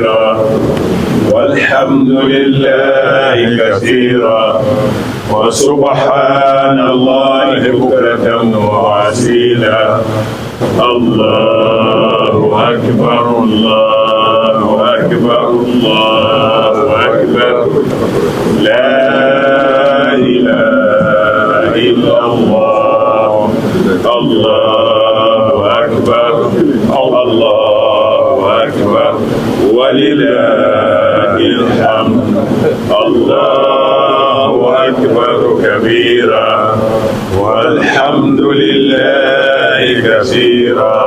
كبيرا والحمد لله كثيرا وسبحان الله بكرة وأصيلا الله أكبر الله أكبر الله أكبر لا إله إلا الله الله أكبر الله أكبر ولله الحمد الله أكبر كبيرا والحمد لله كثيرا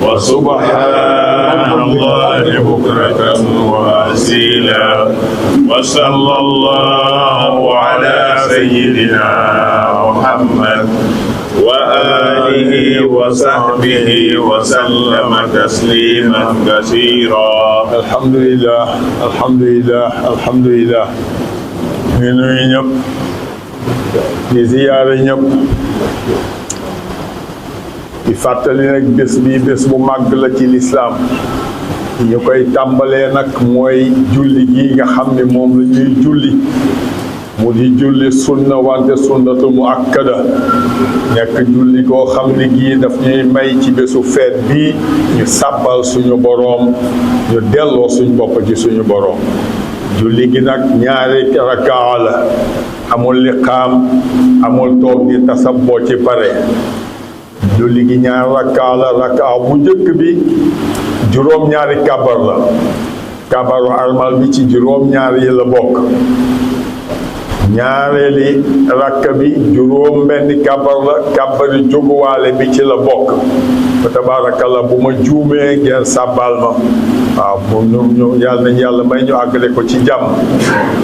وسبحان الله بكرة وأصيلا وصلى الله على سيدنا محمد وآله وصحبه وسلم تسليما كثيرا. الحمد لله الحمد لله الحمد لله. ñu nuyu ñëpp di ziyaare ñëpp di fàttali nag bés bi bés bu màgg la ci lislaam ñu koy tàmbalee nag mooy julli gi nga xam ne moom la ñuy julli mu di julli sunna wante sunnatu mu akkada nekk julli koo xam ne gii daf ñuy may ci bésu feet bii ñu sàbbal suñu boroom ñu delloo suñu bopp ci suñu boroom. julli gi nag ñaari rakaa la amul liqaam amul toog di tasabboo ci pare julli gi ñaari rakaa la rakaa bu njëkk bi juróom-ñaari kabar la kabaru armal bi ci juróom-ñaari yi la bokk ñaareeli rakka bi juróom benni kabar la kabari jóguwaale bi ci la bokk fa tabaarakalla bu ma juumee ngeen sàbbal ma waaw moom ñu yàlla nañ yàlla may ñu àggale ko ci jàmm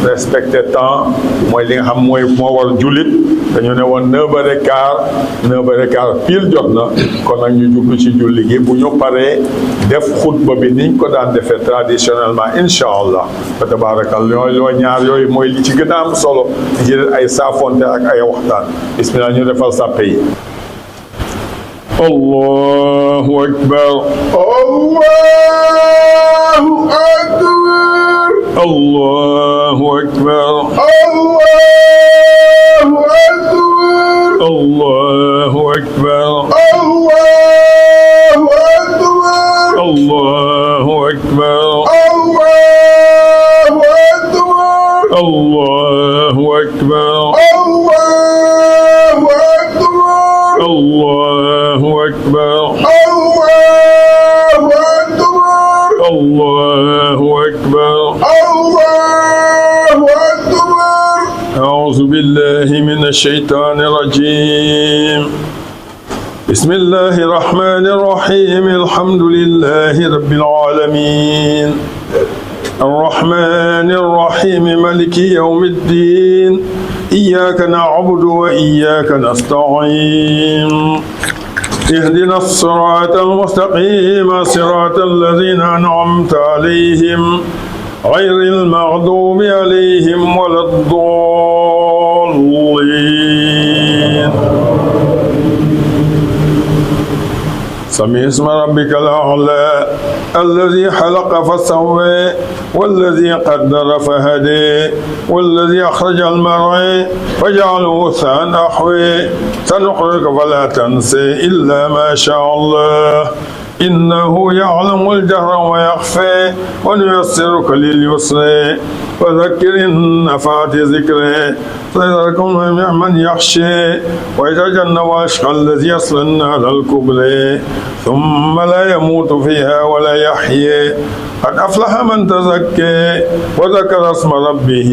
respecté temps mooy li nga xam mooy moo war jullit dañu ne woon 9h15 pile jot na kon nag ñu jublu ci julli gi bu ñu paree def xutba bi niñ ko daan defee traditionnellement incha allah fa tabaarakalla yooyu ñaar yooyu mooy li ci gën a am solo ci ay saafonte ak ay waxtaan bismillah ñu defal sàppe yi. Allahu akbar Allahu akbar Allahu akbar Allahu akbar Allahu akbar Allahu akbar Allahu akbar Allahu akbar Allahu akbar أعوذ بالله من الشيطان الرجيم بسم الله الرحمن الرحيم الحمد لله رب العالمين الرحمن الرحيم مالك يوم الدين إياك نعبد وإياك نستعين اهدنا الصراط المستقيم صراط الذين أنعمت عليهم غير المغضوب عليهم ولا الضالين. سمع اسم ربك الأعلى الذي خلق فسوى والذي قدر فهدي والذي أخرج المرعى فجعله غثاء أحوى سنخرجك فلا تنسى إلا ما شاء الله إنه يعلم الجهر ويخفى ونيسرك لليسر وذكر إن نفعت ذكره سيذكركم من يخشى ويتجنب أشقى الذي يصلى النار الكبرى ثم لا يموت فيها ولا يحيى قد أفلح من تزكى وذكر اسم ربه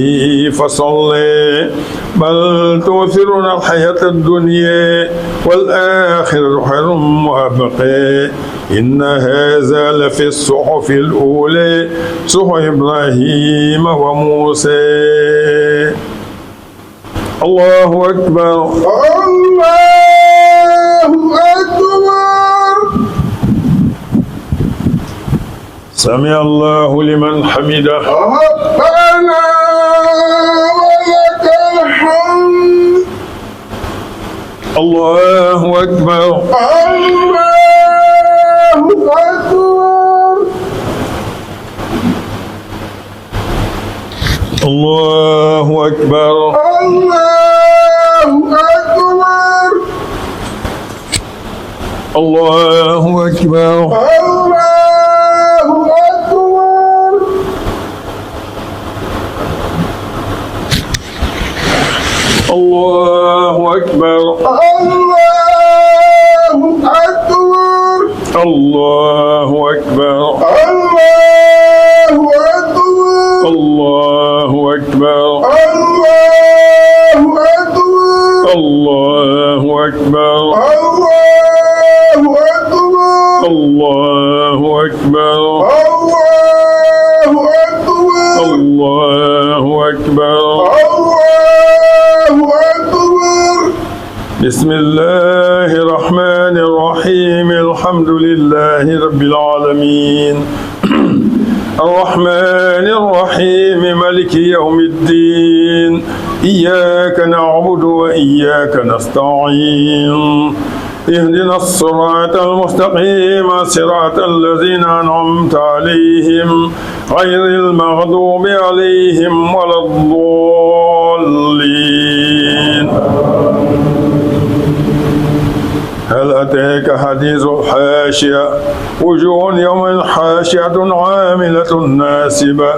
فصلى بل تؤثرون الحياة الدنيا والآخرة خير وأبقى إن هذا لفي الصحف الأولى صحف إبراهيم وموسى. الله أكبر الله أكبر. سمع الله لمن حمده ربنا ولك الحمد. الله أكبر الله أكبر. الله أكبر الله أكبر الله أكبر الله أكبر الله أكبر الله أكبر الله أكبر الله أكبر الله أكبر الله الله أكبر أكبر الله أكبر بسم الله الرحمن الرحيم الحمد لله رب العالمين الرحمن الرحيم مالك يوم الدين إياك نعبد وإياك نستعين اهدنا الصراط المستقيم صراط الذين أنعمت عليهم غير المغضوب عليهم ولا الضالين هل أتاك حديث الحاشية وجوه يوم حاشية عاملة ناصبة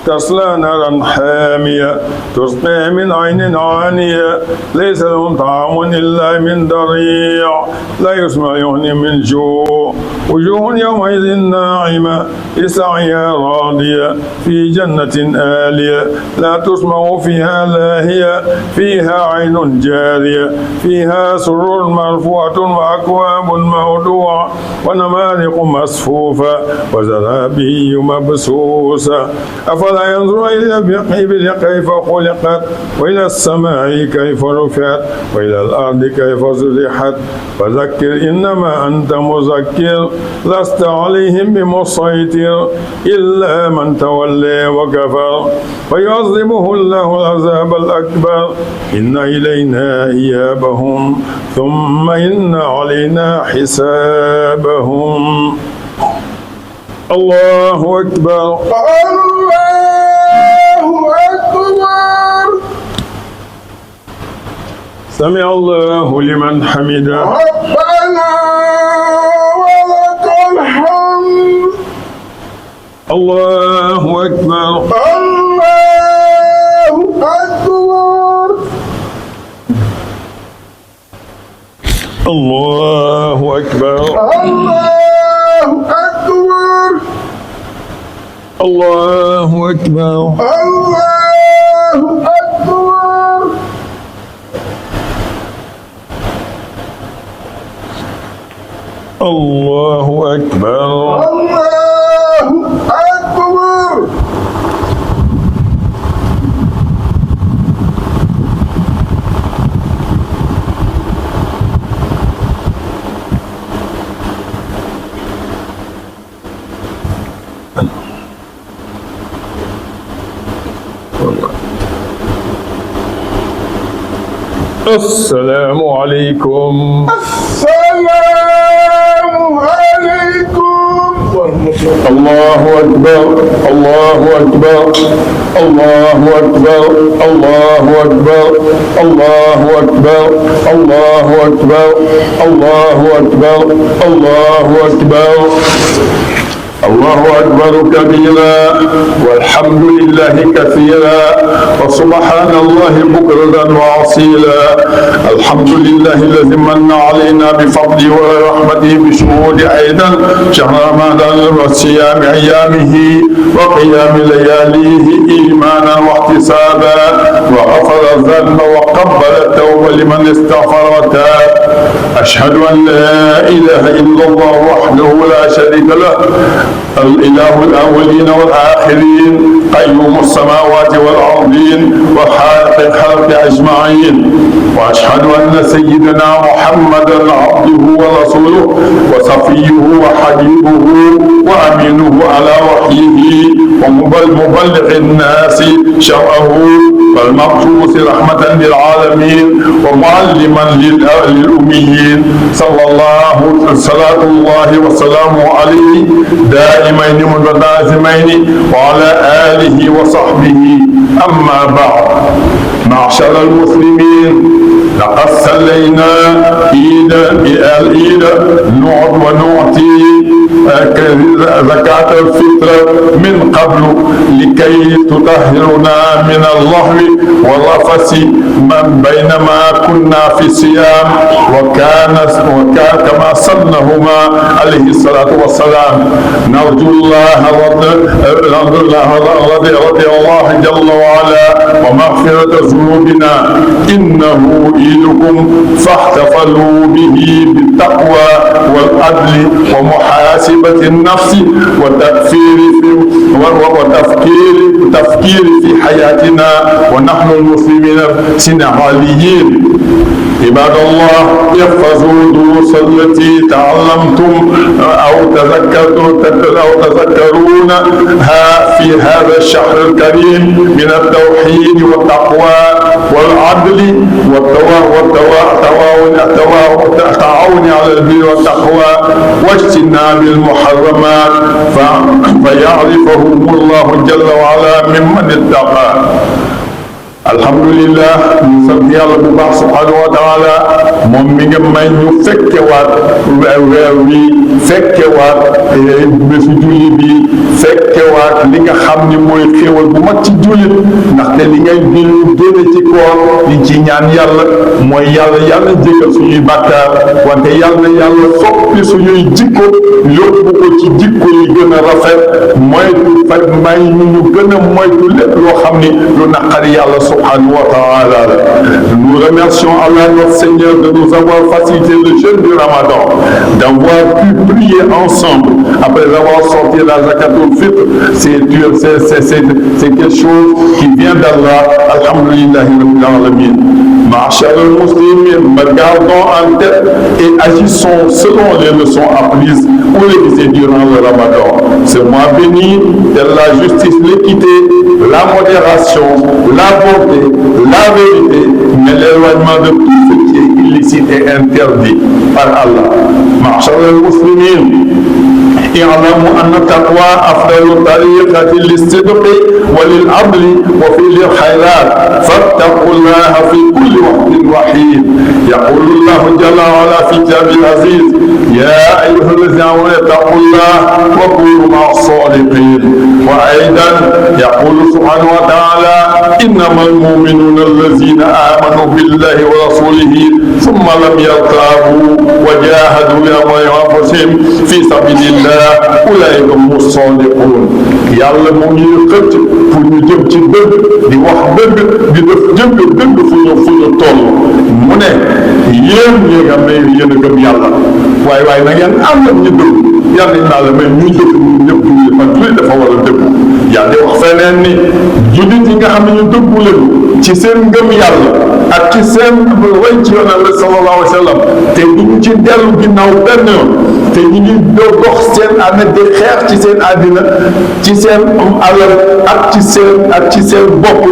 تصلى نارا حامية تسقى من عين عانية ليس لهم طعام إلا من ضريع لا يسمع يغني من جوع وجوه يومئذ ناعمة لسعيها راضية في جنة آلية لا تسمع فيها لاهية فيها عين جارية فيها سرور مرفوعة وأكواب موضوعة ونمارق مصفوفة وزرابي مبثوثة أفلا ينظر إلى الإبل كيف خلقت وإلى السماء كيف رفعت وإلى الأرض كيف زحت فذكر إنما أنت مذكر لست عليهم بمسيطر إلا من تولى وكفر فيعذبه الله العذاب الأكبر إن إلينا إيابهم ثم إن علينا حسابهم الله أكبر الله أكبر سمع الله لمن حمده ربنا ولك الحمد الله أكبر الله أكبر الله أكبر الله أكبر الله أكبر الله أكبر الله أكبر الله أكبر السلام عليكم السلام عليكم ورحمة الله. الله أكبر الله أكبر الله أكبر الله أكبر الله أكبر الله أكبر الله أكبر الله أكبر الله أكبر كبيرا والحمد لله كثيرا وسبحان الله بكرة وأصيلا الحمد لله الذي من علينا بفضله ورحمته بشهود أيضا شهر رمضان وصيام أيامه وقيام لياليه إيمانا واحتسابا وغفر الذنب وقبل التوبة لمن استغفر وتاب أشهد أن لا إله إلا الله وحده لا شريك له الإله الأولين والآخرين قيوم السماوات والأرضين وخالق الخلق أجمعين وأشهد أن سيدنا محمدا عبده ورسوله وصفيه وحبيبه وأمينه على وحيه ومبلغ الناس شرعه والمبعوث رحمة للعالمين ومعلما للأميين صلى الله صلاة الله وسلامه عليه دائمين متلازمين وعلى آله وصحبه أما بعد معشر المسلمين لقد صلينا العيد نعد ونعطي زكاة الفطر من قبل لكي تطهرنا من اللهو والرفث من بينما كنا في الصيام وكان كما سنهما عليه الصلاة والسلام. نرجو الله رضي الله جل وعلا ومغفرة ذنوبنا إنه عيدكم فاحتفلوا به بالتقوى والعدل ومحاسبة النفس وتفكير في حياتنا ونحن المسلمين سنغاليين. عباد الله احفظوا الدروس التي تعلمتم أو تذكرونها في هذا الشهر الكريم من التوحيد والتقوى والعدل والتعاون على البر والتقوى واجتناب المحرمات فيعرفهم الله جل وعلا ممن اتقى. alhamdulillah ñu sant yàlla bu baax subhanahu wa taala moom mi nga may ñu fekkewaat weer wi fekkewaat bésu julli bi fekkewaat li nga xam ni mooy xéewal bu mag ci jullit ndaxte li ngay bi ñu génne ci koor liñ ci ñaan yàlla mooy yàlla jéggal suñuy bàkkaar wante yàlla soppi suñuy jikko yóbbu ko ci jikko yi gën a rafet moytu may ñu gën a moytu lépp loo xam ni lu naqari yàlla subhanahu wa ta'ala. Nous remercions Allah notre Seigneur de nous avoir facilité le jeûne du Ramadan, d'avoir pu prier ensemble après avoir sorti la zakatul fitr. C'est quelque chose qui vient d'Allah. Alhamdulillahi rabbil alamin. Ma'ashar al-muslimin, gardons en tête et agissons selon les leçons apprises ou révisées durant le Ramadan. Ce mois béni de la justice, l'équité, la modération, la bonté, la vérité, mais l'éloignement de tout ce qui est illicite et interdit par Allah. Ma'ashar al-muslimin, اعلموا أن التقوى أفضل طريقة للصدق وللعدل وفعل الخيرات فاتقوا الله في كل وقت وحين. يقول الله جل وعلا في كتابه العزيز يا أيها الذين آمنوا اتقوا الله وكونوا مع الصادقين. وأيضا يقول سبحانه وتعالى إنما المؤمنون الذين آمنوا بالله ورسوله ثم لم يرتابوا وجاهدوا بأموالهم في سبيل الله ulaa'ika humu saadiquun. yàlla moo ngi xëcc pour ñu jëm ci dëgg di wax dëgg di def jëgg dëgg fu ñu toll mu ne yéen ñi nga may yéen a gëm yàlla waaye na ngeen am na ñu dëgg yàlla naa la may ñuy dëgg ñu ñëpp jullit man jullit dafa war a dëgg. yàlla wax feneen ni jullit yi nga xam ne ñu dëggu leen ci seen ngëm yàlla ak ci seen way ci yonent bi sallallahu alayhi wa sallam te duñu ci dellu ginnaaw benn yoon te ñu ngi dox seen àddina di xeex ci seen àddina ci seen alal ak ci seen bopp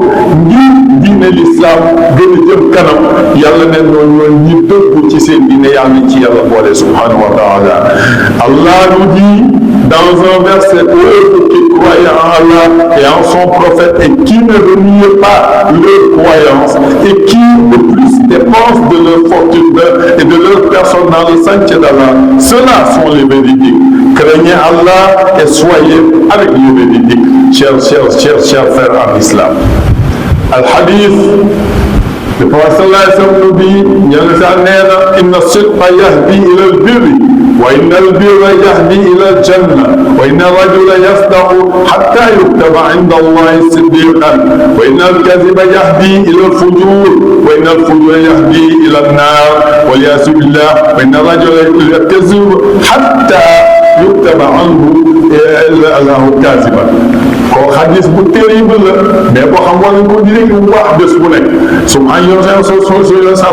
ngir diine l'islam gën a jëm kanam yàlla ne noonu ñi dëggu ci seen diine yàlla ci yàlla boole subhanahu wa taala. Allah nous dit dans un verset qui croyait en Allah et en son prophète et qui ne renie pas leur croyance et qui de plus dépensent de leur fortune et de leur personne dans le sentier d'Allah, ceux-là sont les véridiques. Craignez Allah et soyez avec les véridiques, chers frères en islam. Al-Hadith, le prophète sallallahu alayhi wa sallam nous dit, inna as-sidqa yahdi ila al-birri وإن البر يهدي إلى الجنة وإن الرجل يصدق حتى يكتب عند الله صديقا وإن الكذب يهدي إلى الفجور وإن الفجور يهدي إلى النار والعياذ بالله وإن الرجل يكذب حتى يكتب عنه له كاذبا. koo xadis bu terrible la mais boo xam war nañ ko direk bu baax bés bu nekk subhaanahu sa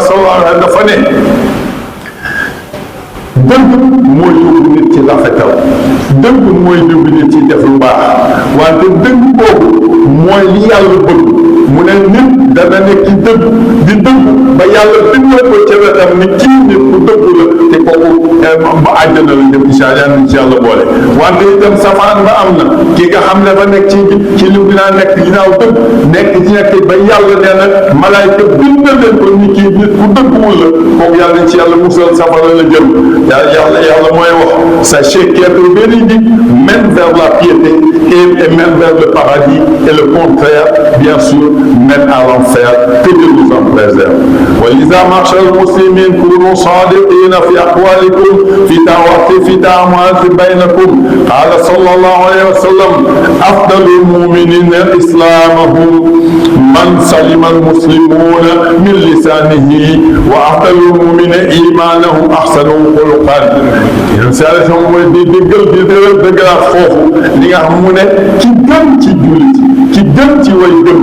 dafa ne dëgg mooy yóbbu nit ci rafetal dëgg mooy yóbbu nit ci def lu baax wante dëgg boobu mooy li yàlla bëgg mu ne nit dana nekk ci dëgg di dëgg ba yàlla bindal ko ca wetam ni kii nit ku dëgg la te kooku ba àjjana la jëm incha allah ci yàlla boole wante itam safaan ba am na ki nga xam ne dafa nekk ci li dinaa nekk ginnaaw dëgg nekk ci nekk ba yàlla nee na malaayka bindal leen ko ni kii nit ku dëgguwul la kooku yàlla ci yàlla musal safara la jëm yàlla mooy wax sachez qu'être véridique mène vers la piété et mène vers le paradis et le contraire bien sûr mène à l'enfer que Dieu nous en préserve ولذا معشر المسلمين كونوا صادقين في أقوالكم في تعاملات بينكم قال صلى الله عليه وسلم أفضل المؤمنين إسلامهم من سلم المسلمون من لسانه وأفضل المؤمنين إيمانهم أحسنهم خلقا ينسالهم دي دغلا فوفو ليغا خمونه كي گم ci jullit ki gën ci way gëm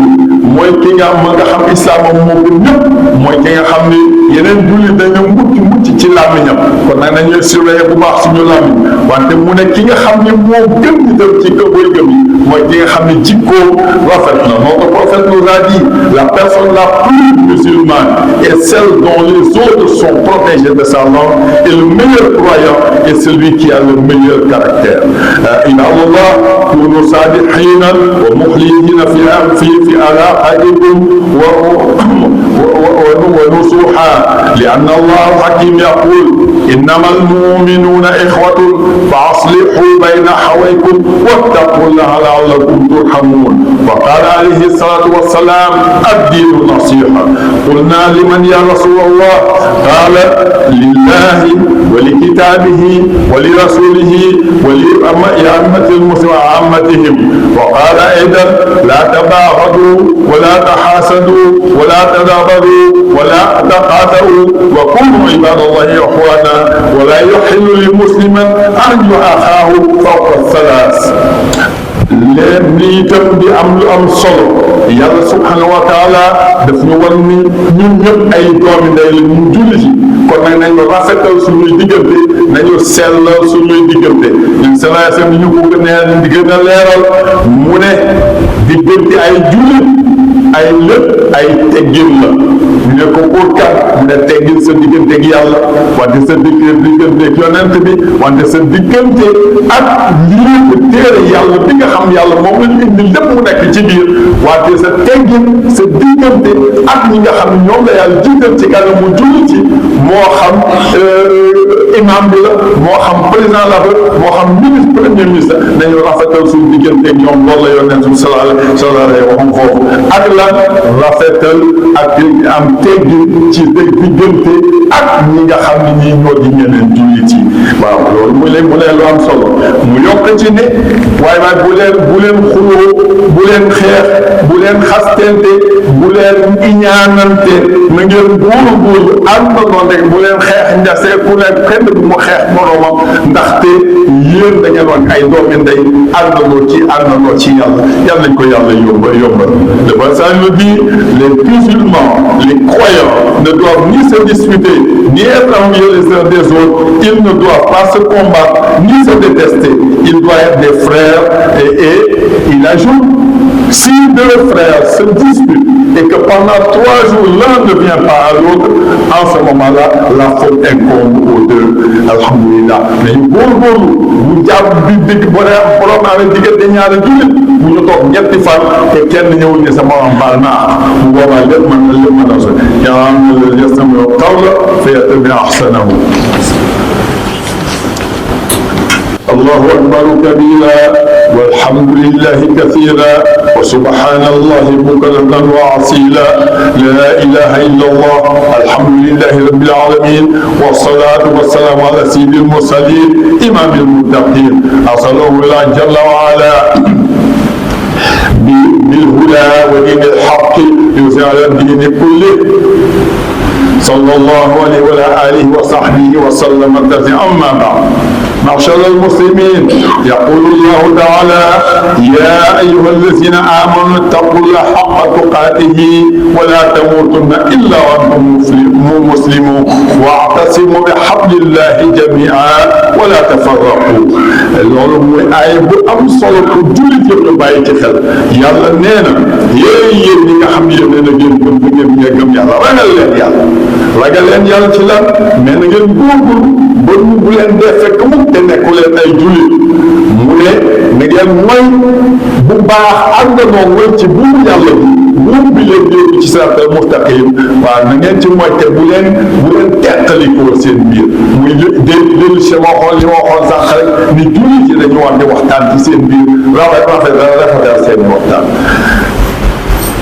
mooy ki nga xam islam moo gën ñëpp mooy ki nga xam ni yeneen jullit dañu mucc ci làmmiñam kon nag nañuy surveiller bu baax suñu làmmiñ wante mu ne ki nga xam ni moo gën itam ci way gëm yi mooy ki nga xam ni jikkoo rafet na notre prophète nous a dit la personne la plus musulmane est celle dont les autres sont protégés de sa langue et le meilleur croyant est celui qui a le meilleur caractère إن الله كونوا صادقين ومخلصين في علاقتكم ونصوحا لأن الله حكيم يقول إنما المؤمنون إخوة فأصلحوا بين أخويكم واتقوا الله لعلكم ترحمون وقال عليه الصلاة والسلام الدين نصيحة قلنا لمن يا رسول الله قال لله ولكتابه ولرسوله ولأئمة المسلمين وعامتهم وقال أيضا لا تباغضوا ولا تحاسدوا ولا تدابروا ولا تقاتلوا وكونوا عباد الله إخوانا ولا يحل لمسلم أن يؤاخاه فوق الثلاث leen lii itam di am lu am solo yàlla subhanahu wa taala daf ñu wan ni ñun ñëpp ay doomi ndey la ñu julli ci kon nag nañu rafetal suñuy diggante nañu sellal suñuy diggante ñun salaasam ñu ko gën a leeral mu ne diggante ay jullit ay lépp ay teggin la ñu ne ko pour kat mu ne teggin sa diggante ak yàlla wante sa diggante ak yonent bi wante sa diggante ak lii téere yàlla bi nga xam yàlla moom la ñu indi lépp mu nekk ci biir wante sa teggin sa diggante ak ñi nga xam ne ñoom la yàlla jiital ci kanam mu julli ci moo xam imam bi la moo xam président la ba moo xam ministre premier ministre nañu rafetal suñu diggante ak ñoom loolu la yonent bi sallallahu alayhi wa sallam foofu ak lan rafetal ak am teggin ci diggante ak ñi nga xam ne ñii ñoo di ñeneen jullit yi waaw loolu mu leen lu am solo mu yokk ci ne waaye bu leen xuloo bu leen xeex bu leen xastente bu leen iñaanante na ngeen góorgóorlu àndandoo rek bu leen xeex njasee ku ne kenn du mu xeex moroomam ndaxte yéen da ngeen wax ay doomi ndey àndandoo ci yàlla yàlla nañ ko yàlla yombal le passage nous dit les musulmans les croyants ne doivent ni se disputer ni être envieux les uns des autres ils ne doivent pas se combattre ni se détester ils doivent être des frères et il ajoute si deux frères se disputent et que pendant 3 jours l'un ne vient pas à l'autre en ce moment-là la faute incombe aux deux alhamdulillah nañu góorgóorlu bu jàpp bi digg borom amee diggante ñaari jullit bu ñu toog ñetti fan te kenn ñëwul ne sama baal naa bu boobaa lépp mën a so yàlla yastami'u qawla fayattabi'u ahsanahu الله أكبر كبيرا والحمد لله كثيرا وسبحان الله بكرة وأصيلا لا إله إلا الله الحمد لله رب العالمين والصلاة والسلام على سيد المرسلين إمام المتقين أرسله الله جل وعلا بالهدى ودين الحق يظهر على الدين كله صلى الله عليه وعلى آله وصحبه وسلم تسليما أما بعد معشر المسلمين يقول الله تعالى يا أيها الذين آمنوا اتقوا الله حق تقاته ولا تموتن إلا وأنتم مسلمون واعتصموا بحبل الله جميعا ولا تفرقوا. loolu mooy aaya bu am solo pour jullit yëpp ñu bàyyi ci xel yàlla nee na yéen ñi nga xam ne yéen a ngeen gëm ngeen gëm yàlla ragal leen yàlla ci lan mais na ngeen góorgóorlu ba bu leen dee fekk mukk te nekku leen ay jullit mu ne na ngeen mooy bu baax àndandoo mooy ci buum yàlla bi leen yóbbu ci siraatal mustaqim waaw na ngeen ci mooy te bu leen teqalikoo seen biir muy léegi si waxoon li waxoon sànq rek ni jullit yi dañu war di waxtaan ci seen biir rafetal seen waxtaan.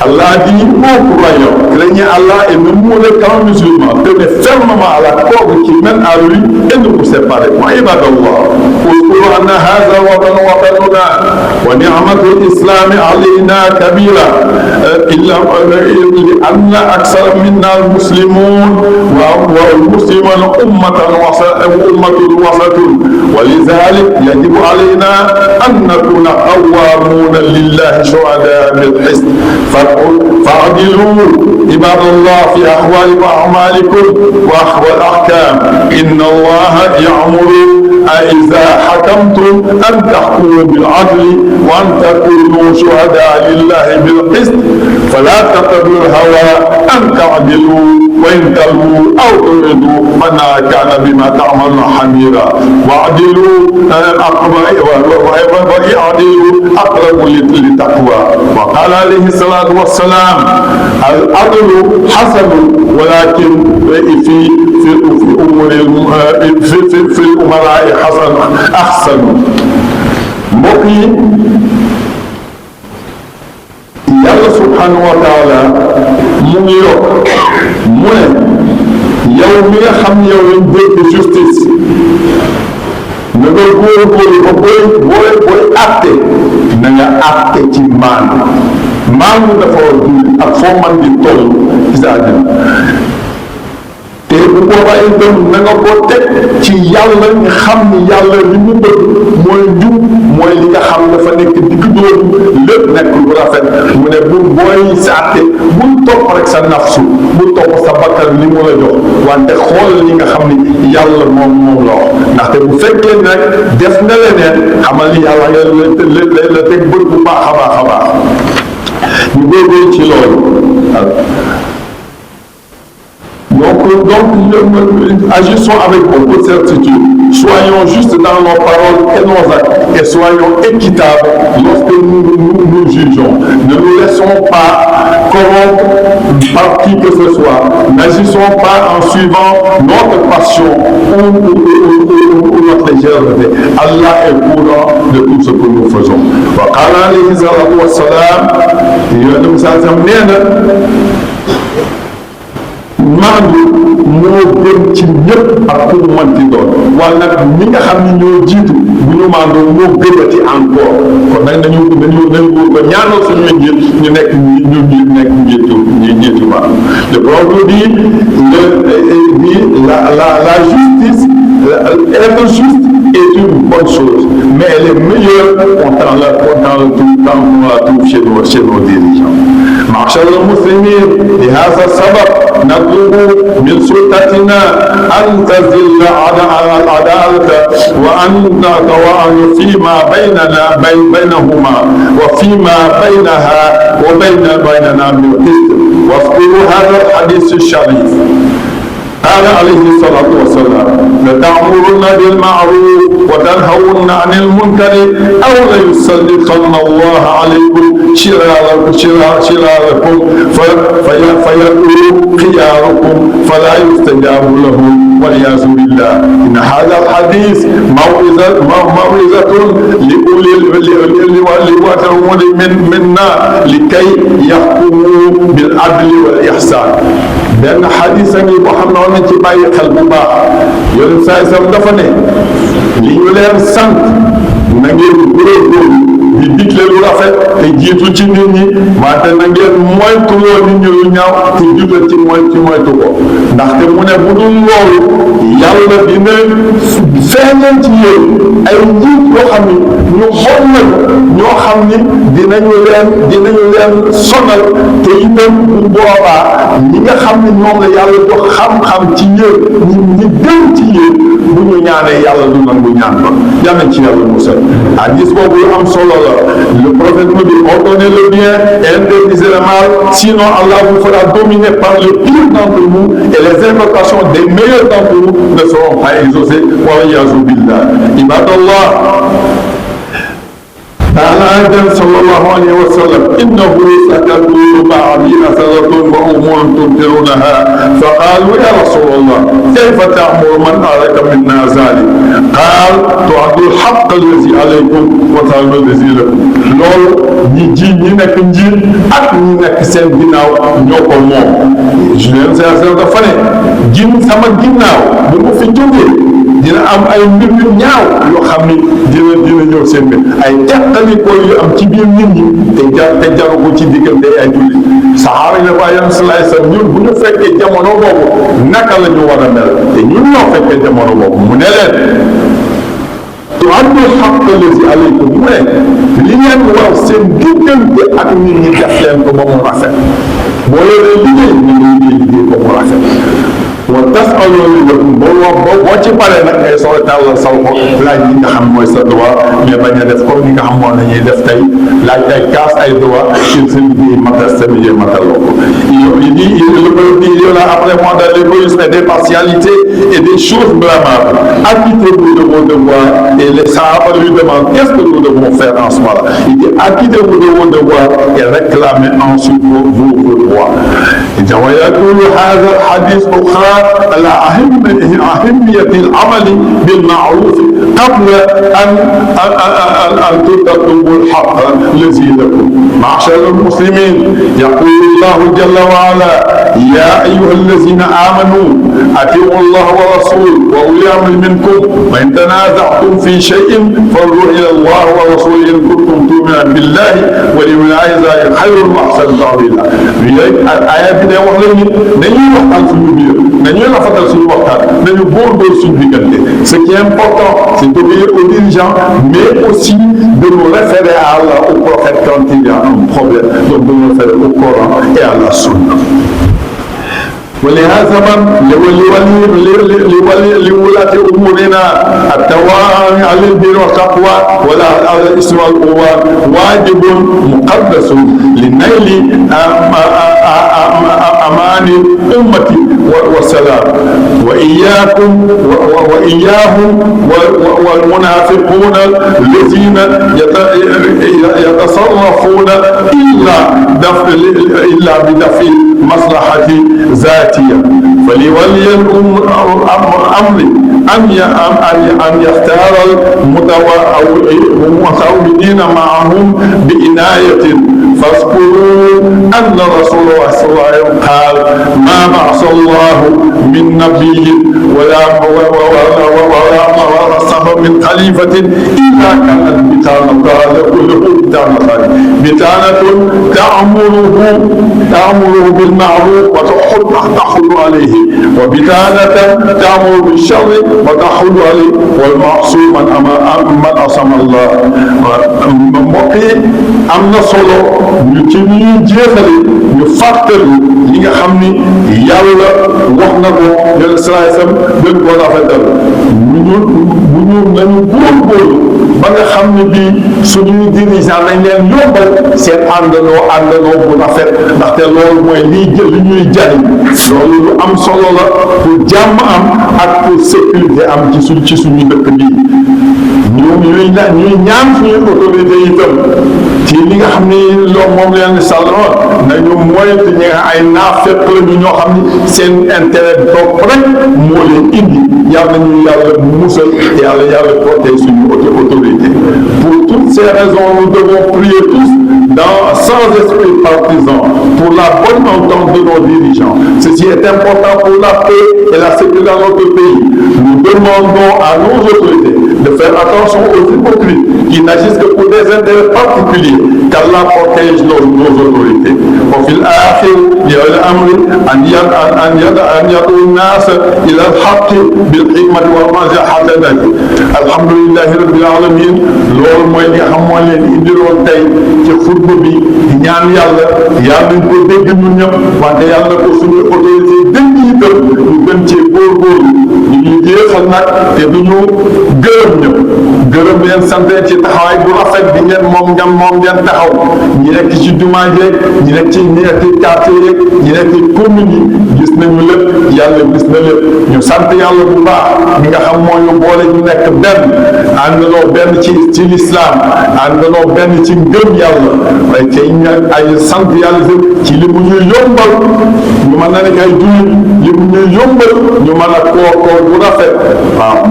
Allah dit aux croyants, craignez Allah et ne mourrez qu'en musulman. Tenez fermement à la corde qui mène à lui et ne vous séparez pas. Ibadallah, اذكروا أن هذا وطننا ونعمة الإسلام علينا كبيرة لأن أكثر منا المسلمون والمسلمون أمة وسط ولذلك يجب علينا أن نكون قوامون لله شهداء بالقسط فاعدلوا عباد الله في أحوال وأعمالكم والأحكام إن الله يأمر إذا حكمتم أن تحكموا بالعدل وأن تكونوا شهداء لله بالقسط فلا تتبعوا الهوى أن تعدلوا وإن تلووا أو تعرضوا فإنها كان بما تعملون خبيرا واعدلوا أقرب للتقوى وقال عليه الصلاة والسلام العدل حسن ولكن في الأمراء حسن أحسن. mbokk yi yàlla subhanahu wa taala mu ngi yokk mu ne yow mi nga xam ne yow lañ dégg justice na nga góorgóorlu ba booy àtte na nga àtte ci maandu dafa war a ak foo man di toll ci sa àddina te bu boobaa itam na nga ko teg ci yàlla nga xam ni yàlla li mu bëgg mooy njub mooy li nga xam dafa nekk digg dóomu lépp nekk lu rafet mu ne bu booy sàtte bul topp rek sa nafsu bul topp sa bakkan li mu la jox wante xool li nga xam ni yàlla moom la wax ndaxte bu fekkee nag def na leneen xamal ni yàlla nga la teg bët bu baax a baax ñu góorgóorlu ci loolu donc agissons avec beaucoup de certitude, soyons justes dans nos paroles et nos actes et soyons équitables lorsque nous jugeons. Ne nous laissons pas corrompre par qui que ce soit. N'agissons pas en suivant notre passion ou notre légèreté. Allah est courant de tout ce que nous faisons. maandu moo gën ci ñëpp ak ku mu mënti doon wala nag ñi nga xam ni ñoo jiitu bu ñu maandoo moo gënati encore kon nag nañu ba ñaanal suñu njiit ñu nekk njiitu maandu. Le prophète dit la justice être juste est une bonne chose mais elle est meilleure quand on la trouve chez nos dirigeants. معشر المسلمين لهذا السبب نطلب من سلطتنا أن تزل العدالة وأن نتوعد فيما بينهما وفيما بينها وبيننا من قسط. واذكروا هذا الحديث الشريف قال عليه الصلاة والسلام لتأمرن بالمعروف وتنهون عن المنكر أو ليسلطن الله عليكم شراركم فيدعو خياركم فلا يستجاب لهم والعياذ بالله. إن هذا الحديث موعظة لأولي منا لكي يحكموا بالعدل والإحسان. benn xadis a ngi boo xam ne war nañ ci bàyyi xel bu baax yonent saa sam dafa ne li ñu leen sant na ngeen góorgóorlu di digle lu rafet te jiitu ci nit ñi wante na ngeen moytuloo nit ñi lu ñaaw te jutal ci moytu ko ndaxte mu ne bu dul loolu yàlla dina feeñal ci yéen ay njiit yoo xam ni ñu bon nañu ñoo xam ni dinañu leen sonal te itam bu boobaa ñi nga xam ni ñoom la yàlla jox xam-xam ci yéen ñi gën ci yéen bu ñu ñaanee yàlla du nangu ñaan ba yàlla ci yàlla musal hadis boobu lu am solo la le prophète nous dit ordonnez le bien et interdisez le mal sinon Allah vous fera dominer par le pire d'entre vous et les invocations des meilleurs d'entre vous ne seront pas exaucées wa iyaazu billah ibadallah قال صلى الله عليه وسلم إنه ستكون بعدي أثرة وأمور تنكرونها فقالوا يا رسول الله كيف تأمر من أراك منا ذلك قال تعدوا الحق الذي عليكم وتعلموا الذي لكم loolu ñi ji ñi nekk njiit ak ñi nekk seen ginnaaw ñoo ko moom Julien César dafa ne jin sama ginnaaw bu mu fi jógee dina am ay mbir yu ñaaw yoo xam ni dina ñëw seen mbir ay teqalikoo yu am ci biir nit ñi te jaru ko ci diggante ay jullit saxaaba yi ne waaye yonent salaay sallam ñun bu ñu fekkee jamono boobu naka la ñu war a mel te ñun ñoo fekkee jamono boobu mu ne leen tu'addul haqqa allazi alaykum mu ne li ngeen war seen diggante ak nit ñi def leen ko ba mu rafet boo yoree liggéey ñu ngi liggéey ba mu rafet wa tas'aluuna lakum boo ci paree nag ngay soog a tàllal sa loxo laaj li nga xam mooy sa droit mais bañ a def comme ni nga xam moom la ñuy def tey laaj ay kaas ay droit sur sa liggéey matal sa liggéey mataloo ko il dit il y a après moi dans l'égoïsme et des partialités et des choses blâmables acquittez-vous de vos devoirs et les Sahaba lui demandent qu'est-ce que nous devons faire en ce moment-là il dit acquittez-vous de vos devoirs et réclamez ensuite vos droits il dit wa yaqulu hadha hadith ukhra على أهمية العمل بالمعروف قبل أن تطلبوا الحق الذي لكم معشر المسلمين يقول الله جل وعلا يا أيها الذين آمنوا أطيعوا الله ورسوله وأولي الأمر منكم وإن تنازعتم في شيء فارجعوا إلى الله ورسوله إن كنتم تؤمنون بالله واليوم الآخر خير وأحسن تأويلا الآية bi day wax leen ni dañuy waxtaan suñu biir dañuy rafetal suñu waxtaan dañu góorgóorlu suñu diggante ce qui est important c'est d'obéir aux dirigeants mais aussi de nous référer à Allah au prophète quand il y a un problème donc de nous référer au Coran et à la Sunna ولهذا لولاة أمورنا التواني على البر والتقوى ولا على الإثم والعدوان واجب مقدس لنيل أمان الأمة والسلام وإياهم والمنافقون الذين يتصرفون إلا بدفع مصلحة ذاتية فلولي الأمر أن يختار المتعاونين معهم بعناية فاذكروا أن رسول الله صلى الله عليه وسلم قال ما بعث الله من نبي ولا صحب من خليفة إلا كانت بطانة تأمره بالمعروف وتحض عليه وبطانة تأمر بالشر وتحض عليه والمعصوم من عصم الله mbokk yi am na solo ñu ci ñuy jeexale ñu fàttali li nga xam ni yàlla wax na ko yàlla salaay sam gën koo rafetal nañu góorgóorlu ba nga xam ne bii suñuy dirigeant nañ leen yombal seen àndandoo bu rafet ndaxte loolu mooy li ñuy jariñ loolu lu am solo la pour jàmm am ak pour sécurité am ci suñu dëkk bii ñuy ñaan suñu autorité itam ci li nga xam ni loolu moom leen sàlloon nañu moytu ñi nga ay naafeq lañu ñoo xam ni seen intérêt bopp rek moo leen indi yàlla nañu yàlla musal yàlla porter suñu autorité pour toutes ces raisons nous devons prier tous sans esprit partisan pour la bonne entente de nos dirigeants. Ceci est important pour la paix et la sécurité dans notre pays. Nous demandons à nos autorités de faire attention aux hypocrites qui n'agissent que pour des intérêts particuliers, qu'Allah protège nos autorités. وفي الآخر للأمر أن يدعو الناس إلى الحق بالحكمة والموعظة الحسنة. الحمد لله رب العالمين. loolu mooy li nga xam moo leen indiloon tey ci xutba bi di ñaan yàlla nañ ko dégg ñun ñëpp wante yàlla ko suñu autorité dégg itam ñu gën cee góorgóorlu ñu ngi jeexal nag te du ñu gërëm ñëpp gërëm leen sant ci taxawaay bu rafet bi ngeen taxaw ñi nekk ci jumaa jeeg ñi nekk ci quartier yeeg ñi nekk ci commune yi gis nañu lépp yàlla gis na lépp ñu sant yàlla bu baax mi nga xam moo ñu boole ñu nekk benn àndandoo benn ci lislaam àndandoo benn ci ngëm yàlla waaye tey ay sant yàlla ci li mu ñuy yombal ñu mën na nekk ay jullit li mu ñuy yombal ñu mën a koor bu rafet waaw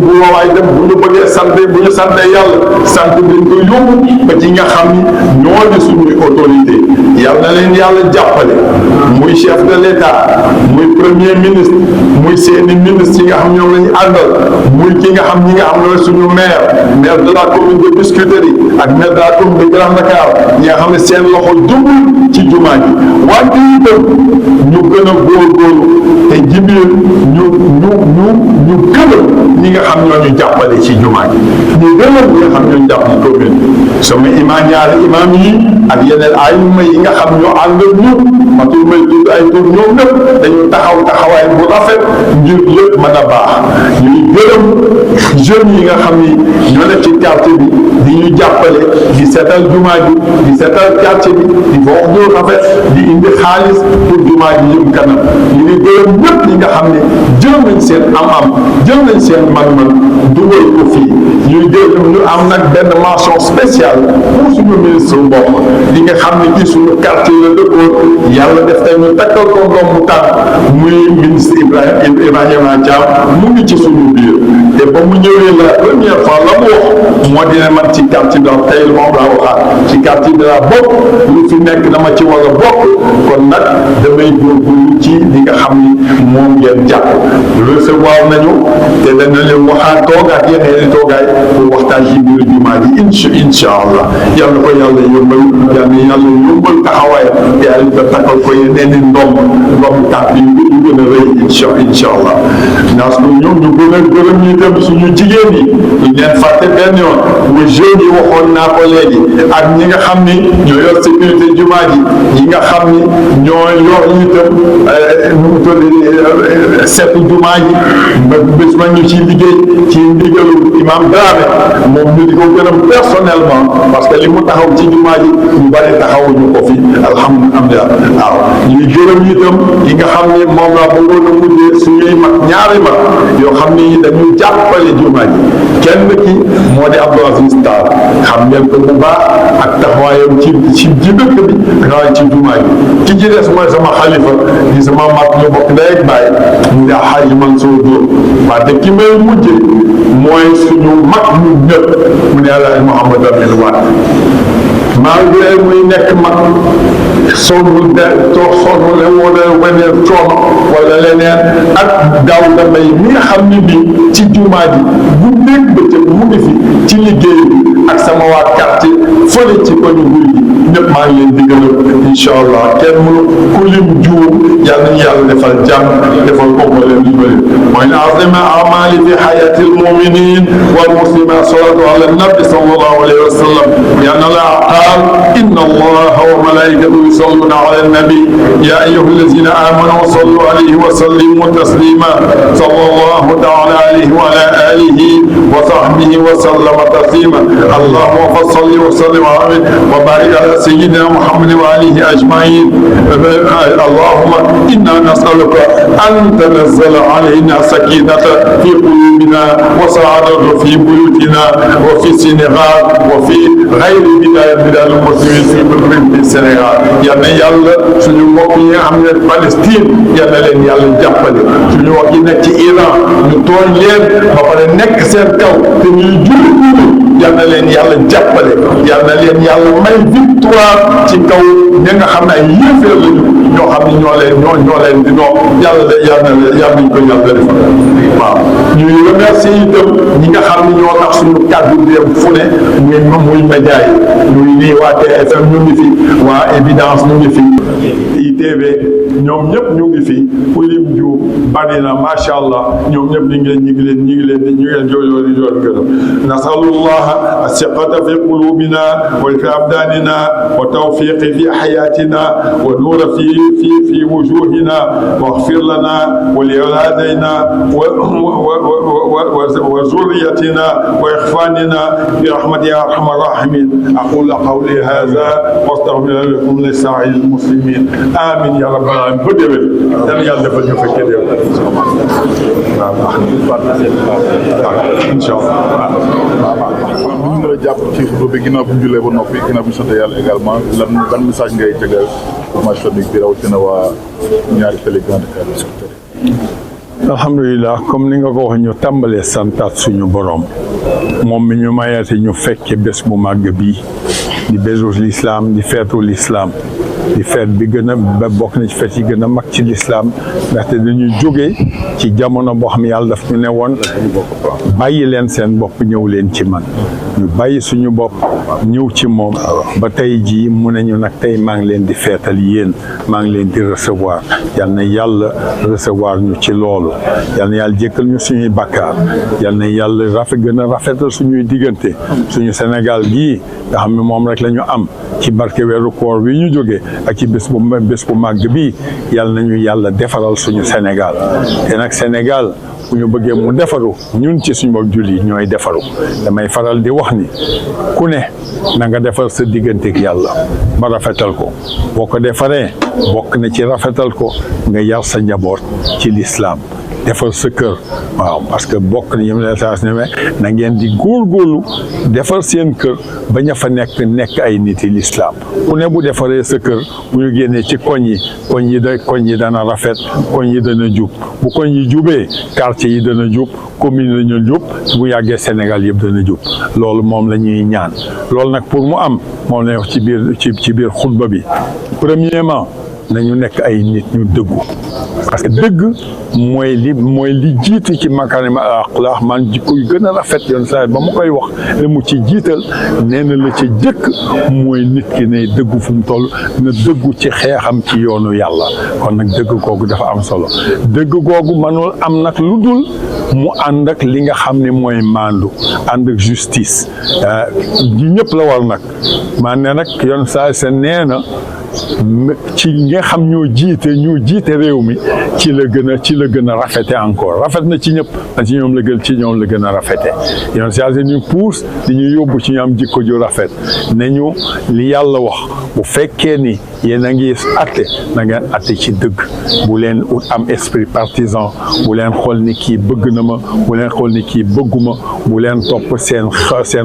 bu waawaay dem bu ñu bëggee bu ñu sante yàlla sant dañ ko yóbbu ba ci nga xam ni ñoo di suñuy autorité yàlla na leen yàlla jàppale muy chef de l'État muy premier ministre muy seeni ministre yi nga xam ñoom la ñu àndal muy ki nga xam ñi nga xam ne suñu maire de la commune de Biscuiterie ak maire de la commune de Grand Dakar ñi nga xam ne seen loxo jubul ci jumaa ji wante itam ñu gën a góorgóorlu te jibir ñu gënal ñi nga xam ñoo ñu jàppale ci jumaa ji ñu gënal ñi nga xam ñoo ñu jàppale commune bi sama ñaari imam yi ak yeneen ayuma yi nga xam ñoo ànd ak ñun matul may tudd ay tur ñoom ñëpp dañu taxawaay bu rafet ngir lépp mën a baax ñuy gërëm jeunes yi nga xam ni ñoo nekk ci quartier bi di ñu jàppale di seetal jumaa ji di seetal quartier bi di fa wax ñu rafet di indi xaalis pour jumaa ji jëm kanam ñu ngi gërëm ñëpp ñi nga xam ne jël nañ seen am-am jël nañ seen man-man dugal ko fii ñuy gërëm ñu am nag benn mention spéciale pour suñu ministre mbokk li nga xam ne ci suñu quartier la dëkkoon yàlla def tey ñu takkal ko ndoom mu tànn muy ministre Ibrahima Thiam mu ngi ci suñu biir te ba mu ñëwee la première fois la mu wax moo dina man ci quartier bi tey moom laa waxaat ci quartier bi laa bokk lu fi nekk dama ci war a bokk kon nag damay góorgóorlu ci li nga xam ni moom ngeen jàpp recevoir nañu te dana leen waxaat toogaat yeneen toogaay pour waxtaan ci biir jumaa ji incha allah yàlla ko yàlla yombal yàlla yombal taxawaay te yàlla da takkal ko yeneen i ndomb tànk yi yu gën a rëy incha allah ndax ñoom ñu gën a gërëm ñu itam suñu jigéen yi ñu leen fàtte benn yoon muy jeunes yi waxoon naa ko léegi ak ñi nga xam ni ñoo yor sécurité jumaa ji ñi nga xam ni ñoo yor itam seetu jumaa ji bés ma ñu ci liggéey ci ndigalu imam Dramé moom ñu di ko gërëm personnellement parce que li mu taxaw ci jumaa ji ñu bari taxawuñu ko fi alhamdulilah waaw ñuy gërëm itam yi nga xam ni moom laa bëggoon a mujjee suñuy mag ñaari mag yoo xam ni dañu jàppale jumaa ji kenn ki moo di Abdou Aziz Tall xam ngeen ko bu baax ak taxawaayam ci dëkk bi taxawaay ci jumaa ji ki ci des mooy sama xalifa di sama mag ñu bokk ndey ak baay mu di Alxaaji Mansour Diop wante ki may mujje mooy suñu mag ñu ñëpp mu ne Alaaji Mouhamadou Amine Wade malgré muy nekk mag sonul wala weneen coono wala leneen ak daaw damay mi nga xam ni bi ci jumaa ji bu nekk bëccëg mu ngi fi ci liggéey bi ak sama waa quartier fële ci koñu Guy gi ñëpp maa ngi leen di gërëm incha allah kenn mënu ku lim juum yàlla nañu yàlla defal jàmm defal ko leen lu bëri mooy ne azima amali fi hayati almuminin wal muslimat salatu ala nabi sallallahu alayhi wa sallam yàlla la qaal inna allaha wa malaikatahu yusalluna ala nabi ya ayyuha allazina amanu sallu alayhi wa sallimu taslima sallallahu taala alayhi wa ala alihi wa sahbihi wa sallama taslima allahumma salli wa sallim wa barik ala sayyidina muhammad wa alihi ajmain اللهم إنا نسألك أن تنزل علينا سكينة في قلوبنا وسعادة في بيوتنا وفي السنغال وفي غير بلاد المسلمين في بلاد السنغال yàlla suñu mbokk yi nga xam ne Palestine yàlla leen yàlla jàppale suñu mbokk yi nekk ci Iran ñu tooñ leen ba pare nekk seen kaw te ñuy jullit yàlla leen yàlla jàppale yàlla leen yàlla may victoire ci kaw ñi nga xam ne ay yéeféer lañu ñoo xam ne ñoo leen di noo yàlla nañ ko yàlla defal waaw ñuy remercier itam ñi nga xam ne ñoo tax suñu kàddu dem fu ne muy média yi muy nii waa TFM ñu ngi fi waa Évidence ñu ngi fi ITV ñoom ñëpp ñu ngi fi Ulim Diouf bari na macha allah ñoom ñëpp ñu ngi leen jooy gërëm nasalullah asiqata fi qulubina wa fi abdanina wa tawfiqi fi hayatina wa nuura fi wujuhina waghfir lana wa li awladina wa zurriyatina wa ikhwanina bi rahmatika ya arhamar rahimin aqulu qawli hadha wa astaghfiru lakum li sa'il muslimin amin ya rabbal alamin ba déwén yàlla yàlla defal ñu fekkee déwén incha allah ñu ngi la jàpp ci xutba bi ginnaaw bi ñu jullee ba noppi ginnaaw bi ñu sant yàlla également ban message ngay tegal formation bi rawatina waa ñaari télé Grand Dakar. alhamdulilah comme ni nga ko wax ñu tàmbalee santaat suñu borom moom mi ñu mayate ñu fekke bés bu màgg bii di bésu l'islam di feetu l'islam di feet bi gën a ba bokk na ci feet yi gën a mag ci l'islam ndaxte dañuy jógee ci jamono boo xam ne yàlla daf ñu ne woon bàyyi leen seen bopp ñëw leen ci man ñu bàyyi suñu bopp ñëw ci moom ba tey jii mu ne ñu nag tey maa ngi leen di feetal yéen maa ngi leen di recevoir yal na yàlla recevoir ñu ci loolu yal na yàlla jékkal ñu suñuy bakkaar yal na yàlla gën a rafetal suñuy diggante suñu Sénégal gii nga xam ne moom rek la ñu am ci barke weeru koor wi ñu jógee ak ci bés bu màgg bii yal nañu yàlla defaral suñu Sénégal te nag Sénégal bu ñu bëggee mu defaru ñun ci suñu bopp julli ñooy defaru damay faral di wax ni ku ne na nga defar sa digganteeg yàlla ba rafetal ko boo ko defaree bokk na ci rafetal ko nga yar sa njaboot ci lislaam defar sa kër waaw parce que bokk na yém na ngeen di góorgóorlu defar seen kër ba ña fa nekk ay nit yi lislaam ku ne bu defaree sa kër bu ñu génnee ci koñ yi dana rafet koñ yi dana jub bu koñ yi jubee quartier yi dana jub commune la ñu jub bu yàggee Sénégal yëpp dana jub loolu moom la ñuy ñaan loolu nag pour mu am moom la wax ci biir xutba bi premièrement nañu nekk ay nit ñu dëggu parce que dëgg mooy li jiitu ci makarim al-axlaaq man jikko yu gën a rafet yoon saa ba mu koy wax la mu ci jiital nee na la ca jëkk mooy nit ki ne dëggu fu mu toll na dëggu ci xeexam ci yoonu yàlla kon nag dëgg googu dafa am solo dëgg googu mënul am nag lu dul mu ànd ak li nga xam ne mooy maandu ànd ak justice ji ñëpp la war nag maa ne nag yoon saa sa nee na ci nga xam ñoo jiite réew mi ci la gën a rafete encore rafet na ci ñëpp ci ñoom la gën a rafete yoon saa ñu puus di ñu yóbbu ci ñu am jikko ju rafet ne ñu li yàlla wax bu fekkee ni yéen a ngi atte na ngeen atte ci dëgg bu leen am esprit partisan bu leen xool ni kii bëgg na ma bu leen xool ni kii bëgguma bu leen topp seen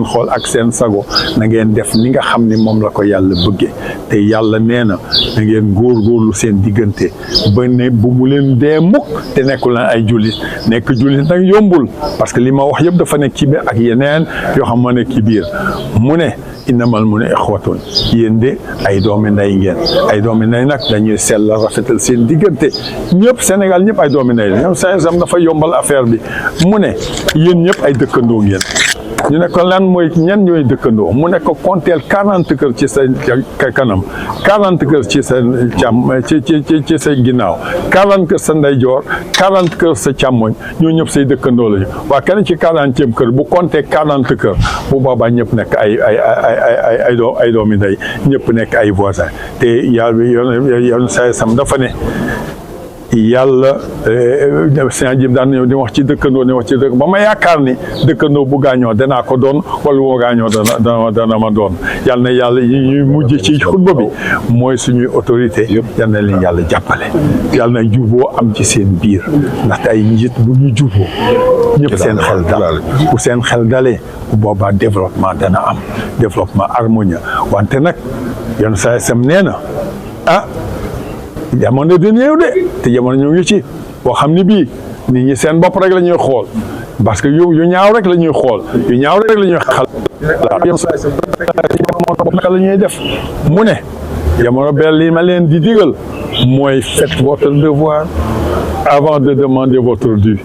xool ak seen sago na ngeen def ni nga xam ni moom la ko yàlla bëggee te yàlla nee na ngeen góorgóorlu seen diggante ba ne bu mu leen dee mukk te nekkul leen ay jullit nekk jullit nag yombul parce que li ma wax yëpp dafa nekk ci biir ak yeneen yoo xam ma nekk ci biir mu ne innamal mu ne ixwatun yéen de ay doomi nday ngeen ay doomi nday nag dañuy sell rafetal seen diggante ñëpp Sénégal ñëpp ay doomi nday la ñoom sam dafa yombal affaire bi mu ne yéen ñëpp ay dëkkandoo ngeen ñu ne ko lan mooy ñan ñooy dëkkandoo mu ne ko konteel 40 kër ci sa kanam 40 kër ci sa ci sa ginnaaw 40 kër sa ndeyjoor 40 kër sa càmmoñ ñoo ñëpp say dëkkandoo lañu waa kenn ci 40e kër bu compté 40 kër bu boobaa ñëpp nekk ay doomi ndey ñëpp nekk ay voisins te yàlla yoon say sam dafa ne yàlla Sëñ Jim daan ñëw di wax ci dëkkandoo di wax ci dëkk ba ma yaakaar ni dëkkandoo bu gaañoo danaa ko doon wala bu gaañoo dana ma doon yal na yàlla yi ñuy mujj ci xutba bi mooy suñuy autorité yal na leen yàlla jàppale yal na juboo am ci seen biir ndaxte ay njiit bu ñu juboo ñëpp seen xel dal bu seen xel dalee bu boobaa développement dana am développement harmonieux wante nag yoon saa sam nee na jamono di néew de te jamono ñu ngi ci boo xam ni bii nit ñi seen bopp rek la ñuy xool parce que yu ñaaw rek la ñuy xool yu ñaaw rek la ñuy xal naka la ñuy def mu ne jamono benn li ma leen di digal mooy faites votre devoir avant de demander votre dû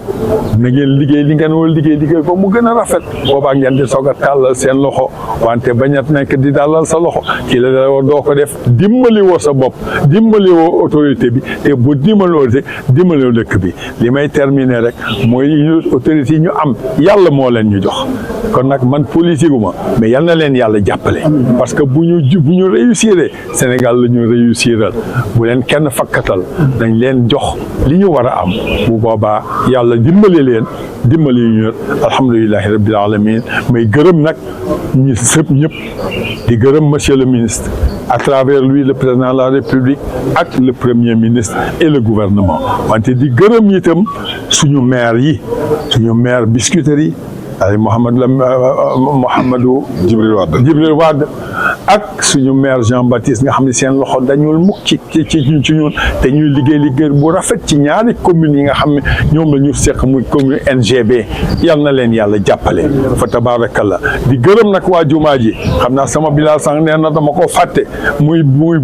na ngeen liggéey li ngeen war liggéey ba mu gën a rafet boobaa ngeen di soog a tàllal seen loxo wante bañ a nekk di dalal sa loxo kii la doo ko def dimbali woo sa bopp dimbali woo autorité bi te bu dimbaloo dëkk bi li may terminer rek mooy autorité yi ñu am yàlla moo leen ñu jox kon nag man politique gu ma mais yal na leen yàlla jàppale parce que bu ñu réussir Sénégal la ñu réussiral bu leen kenn fakkatal dañ leen jox li ñu war a am bu boobaa yàlla dimbali leen dimbali ñu alhamdulilahi rabbil alamin may gërëm nag ñi sëpp ñëpp di gërëm monsieur le ministre à travers lui le président de la République ak le premier ministre et le gouvernement wante di gërëm itam suñu maire yi suñu maire Biscuiterie yi ay Mouhamadou Djibril Wade ak suñu maire Jean-Baptiste nga xam ne seen loxo dañul mukk ci ñun te ñuy liggéey bu rafet ci ñaari communes yi nga xam ne ñoom la ñu seq muy commune NGB yal na leen yàlla jàppale fa tabarakallah di gërëm nag waa jumaa ji xam naa sama bilal sànq nee na dama ko fàtte muy booy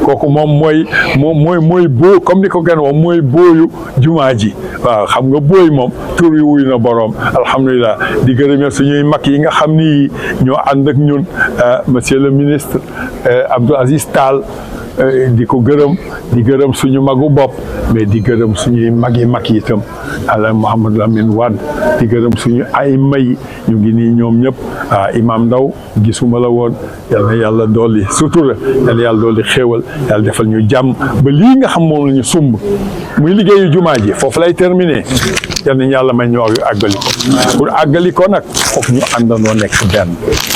kooku moom mooy boo comme ni ko gën wax mooy booyu jumaa ji waaw xam nga booy moom tur yi wuy na boroom alhamdulilah di gërëm suñuy mag yi nga xam ni ñoo ànd ak ñun monsieur le ministre Abdou Aziz Tall di ko gërëm suñu magu bopp mais di gërëm suñuy mag yi itam ala Mouhamadou Lamine Wade di gërëm suñu ay may ñu ngi nii ñoom ñëpp imam Ndaw gisuma la woon yal na yàlla dolli sutura yal na yàlla dolli xéewal yàlla defal ñu jàmm ba lii nga xam moom la ñu sumb muy liggéeyu jumaa ji foofu lay terminé yal nañu yàlla may ñu àggali ko pour àggali ko nag foofu ñu àndandoo nekk benn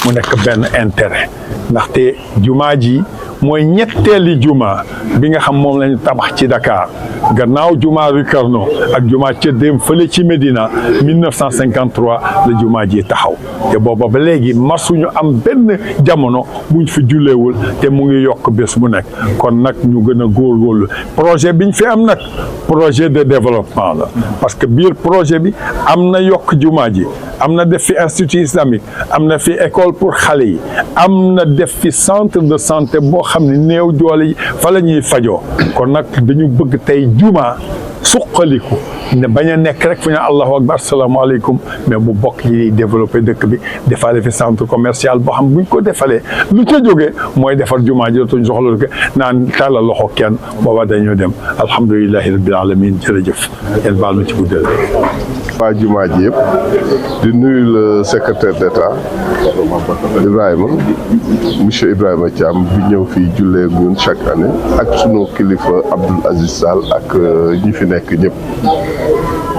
mu nekk benn intérêt ndaxte jumaa ji mooy ñetteeli juma bi nga xam moom lañu tabax ci Dakar gannaaw juma Rue Carnot ak juma Cëddeem fële ci Médina 1953 la juma ji taxaw te booba ba léegi masuñu am benn jamono buñ fi julleewul te mu ngi yokk bés bu nekk kon nag ñu gën a góorgóorlu projet biñ fi am nag projet de développement la parce que biir projet bi am na yokk juma ji am na def fi institut islamique am na fi école pour xale yi am na def fi centre de santé boo xam ne néew doole yi fa la ñuy fajoo kon nag dañu bëgg tey juma suqaliku ne bañ a nekk rek fu ñu allahu akbar asalaamaaleykum mais mu bokk yi développé dëkk bi defale fi centre commercial boo xam buñ ko defalee lu ca jógee mooy defar jumaa ji dootuñ soxla ko naan tàllal loxo kenn booba dañoo dem alhamdulilahi rabbil alamin jërëjëf el baal nu ci guddal waa jumaa ji yëpp di nuyu le secrétaire d'État monsieur Ibrahima Thiam bi ñëw fii jullee ñun chaque année ak sunu kilifa Abdoul Aziz Sall ak ñi fi nekk ñëpp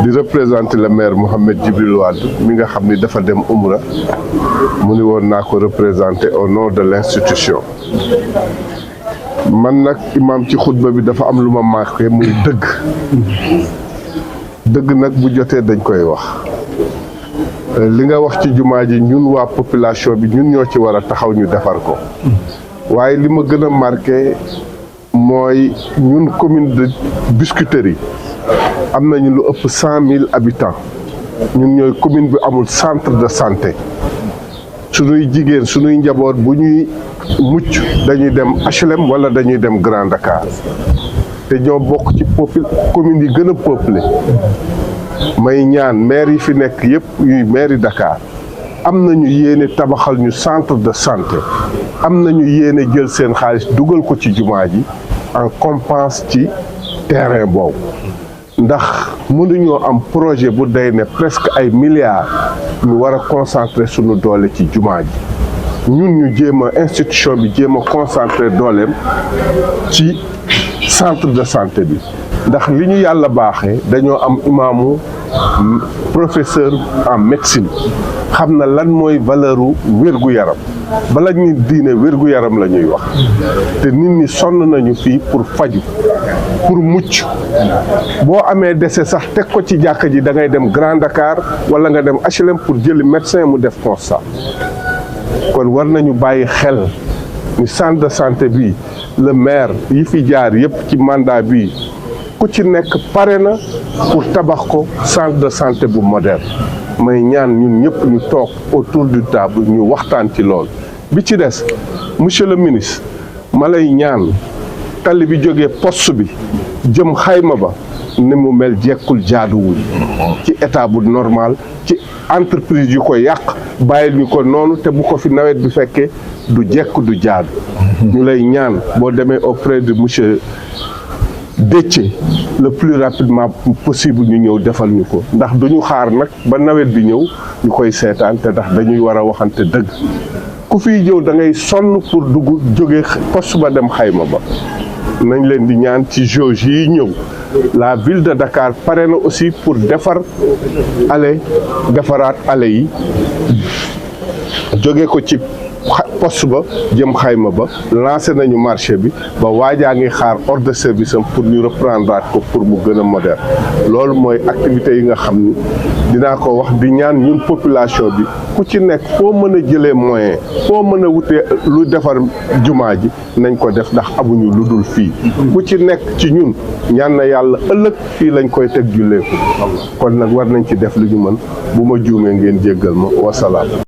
di représenter le maire Mohamed Djibril Wade mi nga xam ni dafa dem umra mu ni woon naa ko représenter au nom de l'institution man nag imam ci xutba bi dafa am lu ma marqué muy dëgg nag bu jotee dañ koy wax li nga wax ci jumaa ji ñun waa population bi ñun ñoo ci war a taxaw ñu defar ko waaye li ma gën a marqué mooy ñun commune de Biscuiterie am nañu lu ëpp 100 000 habitants ñun ñooy commune bi amul centre de santé sunuy jigéen sunuy njaboot bu ñuy mucc dañuy dem HLM wala dañuy dem Grand Dakar te ñoo bokk ci commune yi gën a peuplé may ñaan maire yi fi nekk yëpp yuy maire yi Dakar am nañu yéene tabaxal ñu centre de santé am nañu yéene jël seen xaalis dugal ko ci jumaa ji en compense ci terrain boobu ndax mënuñoo am projet bu day ne presque ay milliards ñu war a concentrer sunu doole ci jumaa ji ñun ñu jéem a institution bi jéem a concentrer dooleem ci centre de santé bi ndax li ñu yàlla baaxee dañoo am imaamu professeur en médecine xam na lan mooy valeuru wér-gu-yaram bala ñu diine wér-gu-yaram la ñuy wax te nit ñi sonn nañu fii pour faju pour mucc boo amee décès sax teg ko ci jàkka ji da ngay dem Grand Dakar wala nga dem HLM pour jëli médecin mu def constat kon war nañu bàyyi xel ni centre de santé bi le maire yi fi jaar yëpp ci mandat bi ku ci nekk pare na pour tabax ko centre de santé bu moderne may ñaan ñun ñëpp ñu toog autour du table ñu waxtaan ci lool bi ci des monsieur le ministre ma lay ñaan tali bi jógee poste bi jëm xayma ba ni mu mel jekkul jaaduwul ci état bu normal ci entreprise yu ko yàq bàyyil ñu ko noonu te bu ko fi nawet bi fekkee du jekk du jaadu ñu lay ñaan boo demee auprès de monsieur Déthié le plus rapidement possible ñu ñëw defal ñu ko ndax duñu xaar nag ba nawet bi ñëw ñu koy seetaan te ndax dañuy war a waxante dëgg ku fiy ñëw da ngay sonn pour dugg jóge poste ba dem xayma ba nañ leen di ñaan ci jauge yi ñëw la ville de Dakar pare na aussi pour defaraat allées yi jóge ko ci poste ba jëm xayma ba lancé nañu marché bi ba waajaa ngi xaar ordre de service am pour ñu reprendre ko pour mu gën a moderne loolu mooy activités yi nga xam ni dinaa ko wax di ñaan ñun population bi ku ci nekk foo mën a jëlee moyen foo mën a wutee lu defar jumaa ji nañ ko def ndax amuñu lu dul fii ku ci nekk ci ñun ñaan na yàlla ëllëg fii lañ koy teg julleeku kon nag war nañ ci def lu ñu mën bu ma juumee ngeen jéggal ma wasalaam